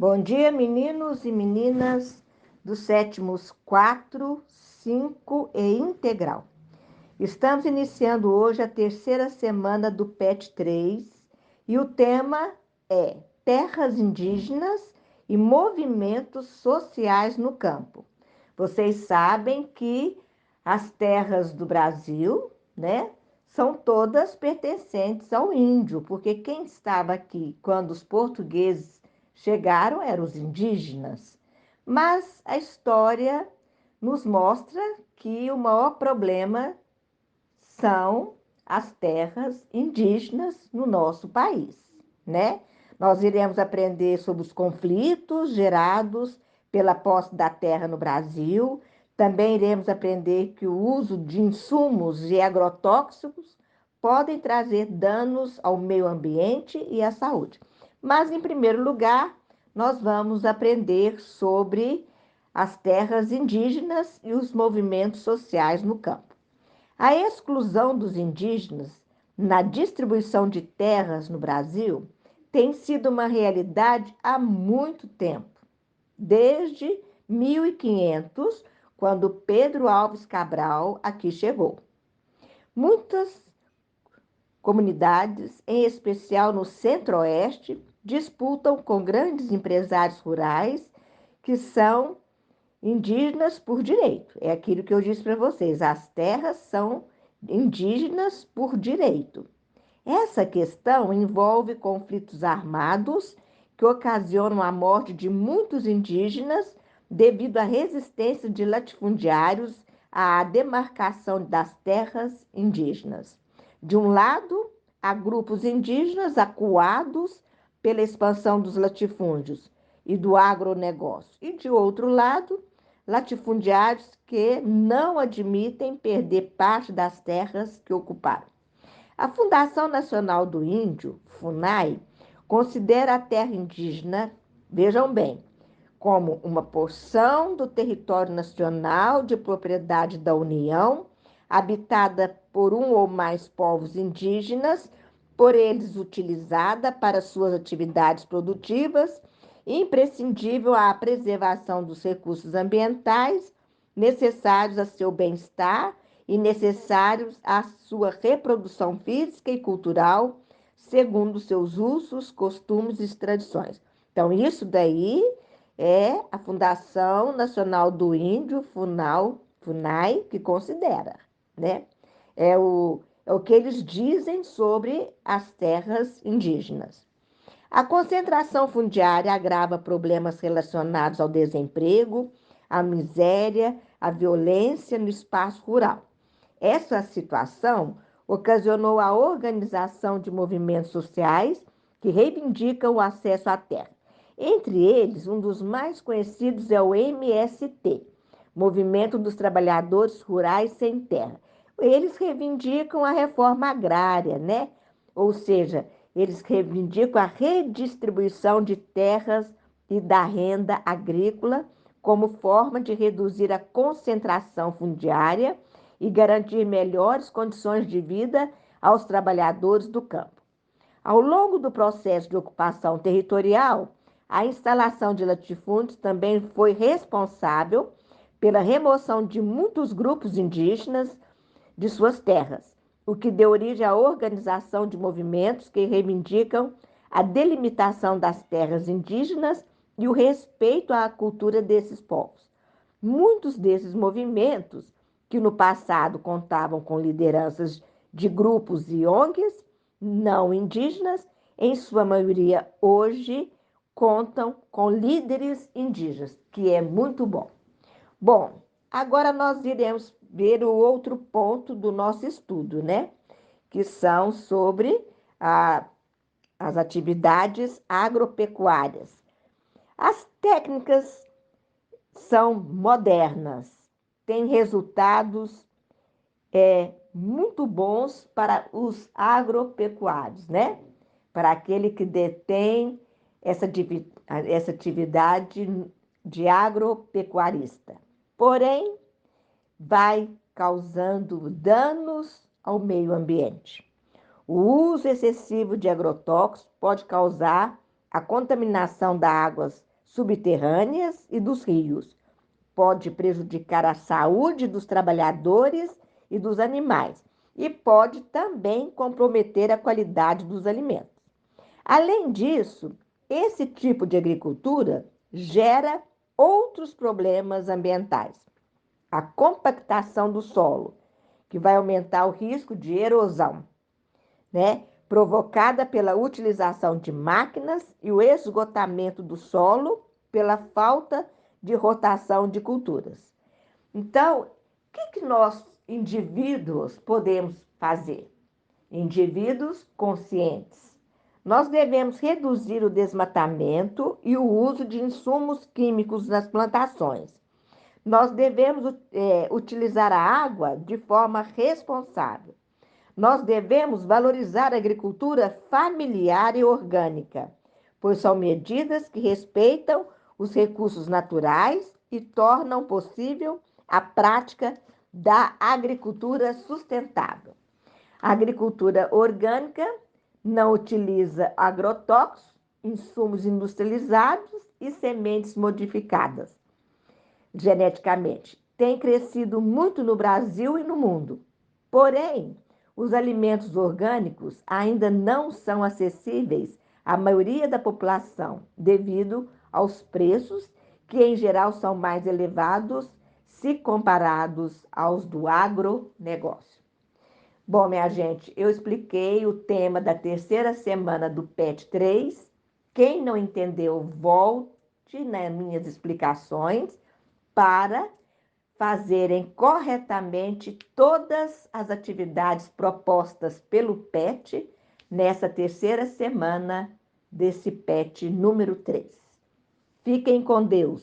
Bom dia, meninos e meninas dos sétimos 4, 5 e integral. Estamos iniciando hoje a terceira semana do PET 3 e o tema é Terras Indígenas e Movimentos Sociais no Campo. Vocês sabem que as terras do Brasil, né, são todas pertencentes ao índio, porque quem estava aqui quando os portugueses chegaram eram os indígenas. Mas a história nos mostra que o maior problema são as terras indígenas no nosso país, né? Nós iremos aprender sobre os conflitos gerados pela posse da terra no Brasil. Também iremos aprender que o uso de insumos e agrotóxicos podem trazer danos ao meio ambiente e à saúde. Mas, em primeiro lugar, nós vamos aprender sobre as terras indígenas e os movimentos sociais no campo. A exclusão dos indígenas na distribuição de terras no Brasil tem sido uma realidade há muito tempo, desde 1500, quando Pedro Alves Cabral aqui chegou. Muitas comunidades, em especial no Centro-Oeste, disputam com grandes empresários rurais que são indígenas por direito. É aquilo que eu disse para vocês, as terras são indígenas por direito. Essa questão envolve conflitos armados que ocasionam a morte de muitos indígenas devido à resistência de latifundiários à demarcação das terras indígenas. De um lado, há grupos indígenas acuados pela expansão dos latifúndios e do agronegócio. E, de outro lado, latifundiários que não admitem perder parte das terras que ocuparam. A Fundação Nacional do Índio, FUNAI, considera a terra indígena, vejam bem, como uma porção do território nacional de propriedade da União, habitada por um ou mais povos indígenas, por eles utilizada para suas atividades produtivas, imprescindível à preservação dos recursos ambientais necessários a seu bem-estar e necessários à sua reprodução física e cultural, segundo seus usos, costumes e tradições. Então, isso daí é a Fundação Nacional do Índio, FUNAI, que considera, né? É o que eles dizem sobre as terras indígenas. A concentração fundiária agrava problemas relacionados ao desemprego, à miséria, à violência no espaço rural. Essa situação ocasionou a organização de movimentos sociais que reivindicam o acesso à terra. Entre eles, um dos mais conhecidos é o MST, Movimento dos Trabalhadores Rurais Sem Terra. Eles reivindicam a reforma agrária, né? Ou seja, eles reivindicam a redistribuição de terras e da renda agrícola como forma de reduzir a concentração fundiária e garantir melhores condições de vida aos trabalhadores do campo. Ao longo do processo de ocupação territorial, a instalação de latifúndios também foi responsável pela remoção de muitos grupos indígenas de suas terras, o que deu origem à organização de movimentos que reivindicam a delimitação das terras indígenas e o respeito à cultura desses povos. Muitos desses movimentos, que no passado contavam com lideranças de grupos e ONGs não indígenas, em sua maioria hoje contam com líderes indígenas, que é muito bom. Bom, agora nós iremos ver o outro ponto do nosso estudo, né? Que são sobre as atividades agropecuárias. As técnicas são modernas, têm resultados muito bons para os agropecuários, né? Para aquele que detém essa atividade de agropecuarista. Porém, vai causando danos ao meio ambiente. O uso excessivo de agrotóxicos pode causar a contaminação das águas subterrâneas e dos rios. Pode prejudicar a saúde dos trabalhadores e dos animais e pode também comprometer a qualidade dos alimentos. Além disso, esse tipo de agricultura gera outros problemas ambientais. A compactação do solo, que vai aumentar o risco de erosão, né? Provocada pela utilização de máquinas e o esgotamento do solo pela falta de rotação de culturas. Então, o que nós, indivíduos, podemos fazer? Indivíduos conscientes. Nós devemos reduzir o desmatamento e o uso de insumos químicos nas plantações. Nós devemos utilizar a água de forma responsável. Nós devemos valorizar a agricultura familiar e orgânica, pois são medidas que respeitam os recursos naturais e tornam possível a prática da agricultura sustentável. A agricultura orgânica não utiliza agrotóxicos, insumos industrializados e sementes modificadas geneticamente. Tem crescido muito no Brasil e no mundo. Porém, os alimentos orgânicos ainda não são acessíveis à maioria da população, devido aos preços, que em geral são mais elevados se comparados aos do agronegócio. Bom, minha gente, eu expliquei o tema da terceira semana do PET 3. Quem não entendeu, volte nas minhas explicações para fazerem corretamente todas as atividades propostas pelo PET nessa terceira semana desse PET número 3. Fiquem com Deus.